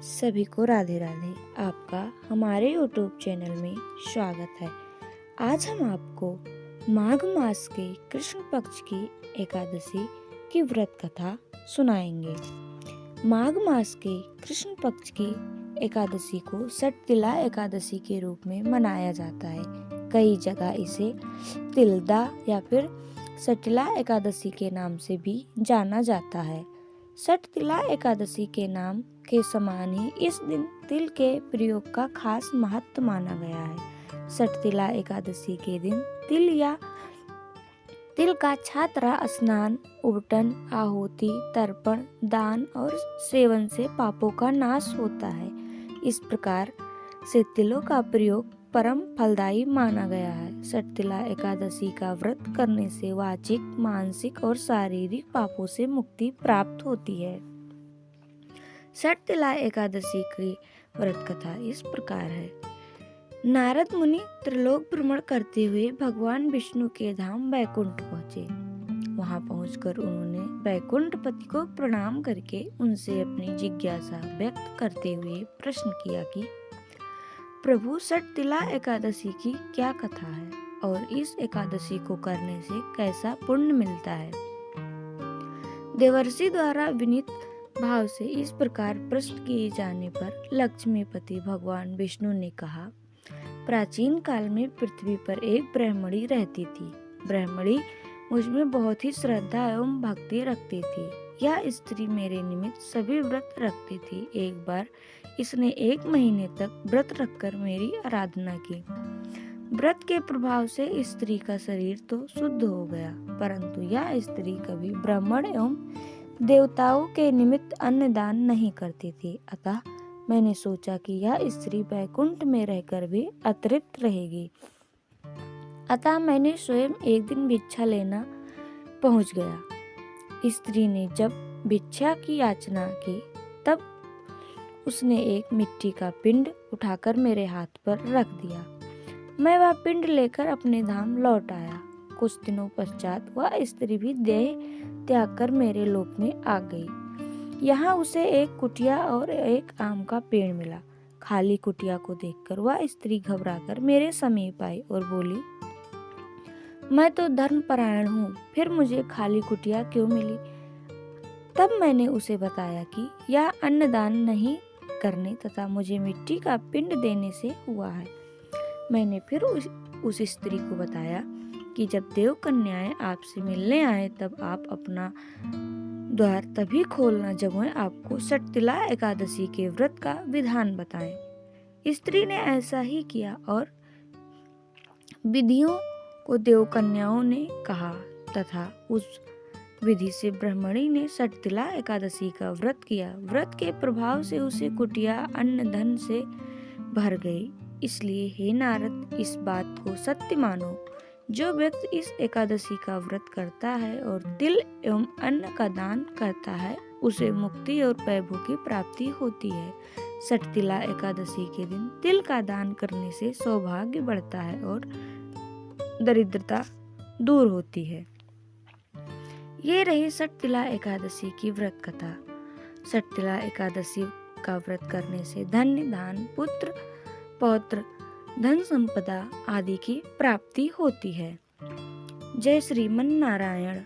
सभी को राधे राधे। आपका हमारे YouTube चैनल में स्वागत है। आज हम आपको माघ मास के कृष्ण पक्ष की एकादशी की व्रत कथा सुनाएंगे। माघ मास के कृष्ण पक्ष की एकादशी को सटतिला एकादशी के रूप में मनाया जाता है। कई जगह इसे तिलदा या फिर सटतिला एकादशी के नाम से भी जाना जाता है। सटतिला एकादशी के नाम के समान ही इस दिन तिल के प्रयोग का खास महत्व माना गया है। सटतिला एकादशी के दिन तिल का छात्रा स्नान, उबटन, आहुति, तर्पण, दान और सेवन से पापों का नाश होता है। इस प्रकार से तिलों का प्रयोग परम फलदायी माना गया है। सटतिला एकादशी का व्रत करने से वाचिक, मानसिक और शारीरिक पापों से मुक्ति प्राप्त होती है। सटतिला एकादशी की व्रत कथा इस प्रकार है। नारद मुनि त्रिलोक भ्रमण करते हुए भगवान विष्णु के धाम वैकुंठ पहुँचे। वहां पहुंचकर उन्होंने वैकुंठपति को प्रणाम करके उनसे अपनी जिज्ञासा व्यक्त करते हुए प्रश्न किया कि प्रभु, सटतिला एकादशी की क्या कथा है और इस एकादशी को करने से कैसा पुण्य मिलता है। देवर्षि द्वारा विनीत भाव से इस प्रकार प्रश्न किए जाने पर लक्ष्मीपति भगवान विष्णु ने कहा, प्राचीन काल में पृथ्वी पर एक ब्राह्मणी रहती थी। ब्राह्मणी मुझमें बहुत ही श्रद्धा एवं भक्ति रखती थी। यह स्त्री मेरे निमित्त सभी व्रत रखती थी। एक बार इसने 1 महीने तक व्रत रखकर मेरी आराधना की। व्रत के प्रभाव से स्त्री का शरीर तो शुद्ध हो गया, परंतु यह स्त्री कभी ब्राह्मण एवं देवताओं के निमित्त अन्नदान नहीं करती थी। अतः मैंने सोचा कि यह स्त्री वैकुंठ में रहकर भी अतृप्त रहेगी। अतः मैंने स्वयं एक दिन भिक्षा लेना पहुंच गया। स्त्री ने जब भिक्षा की याचना की तब उसने एक मिट्टी का पिंड उठाकर मेरे हाथ पर रख दिया। मैं वह पिंड लेकर अपने धाम लौट आया। कुछ दिनों पश्चात वह स्त्री भी देह त्याग कर मेरे लोक में आ गई। यहाँ उसे एक कुटिया और एक आम का पेड़ मिला। खाली कुटिया को देखकर वह स्त्री घबराकर मेरे समीप आई और बोली, मैं तो धर्मपरायण हूँ, फिर मुझे खाली कुटिया क्यों मिली। तब मैंने उसे बताया कि यह अन्नदान नहीं करने तथा मुझे मिट्टी का पिंड देने से हुआ है। मैंने फिर उस स्त्री को बताया कि जब देव कन्याएं आपसे मिलने आए तब आप अपना द्वार तभी खोलना जब मैं आपको सटतिला एकादशी के व्रत का विधान बताएं। स्त्री ने ऐसा ही किया और विधियों को देव कन्याओं ने कहा तथा उस विधि से ब्राह्मणी ने सटतिला एकादशी का व्रत किया। व्रत के प्रभाव से उसे कुटिया अन्न धन से भर गई। इसलिए हे नारद, इस बात को सत्य मानो, जो व्यक्ति इस एकादशी का व्रत करता है और तिल एवं अन्न का दान करता है उसे मुक्ति और वैभव की प्राप्ति होती है। सटतिला एकादशी के दिन तिल का दान करने से सौभाग्य बढ़ता है और दरिद्रता दूर होती है। ये रही सटतिला एकादशी की व्रत कथा। सटतिला एकादशी का व्रत करने से धन्य, धान, पुत्र, पौत्र, धन संपदा आदि की प्राप्ति होती है। जय श्रीमन नारायण।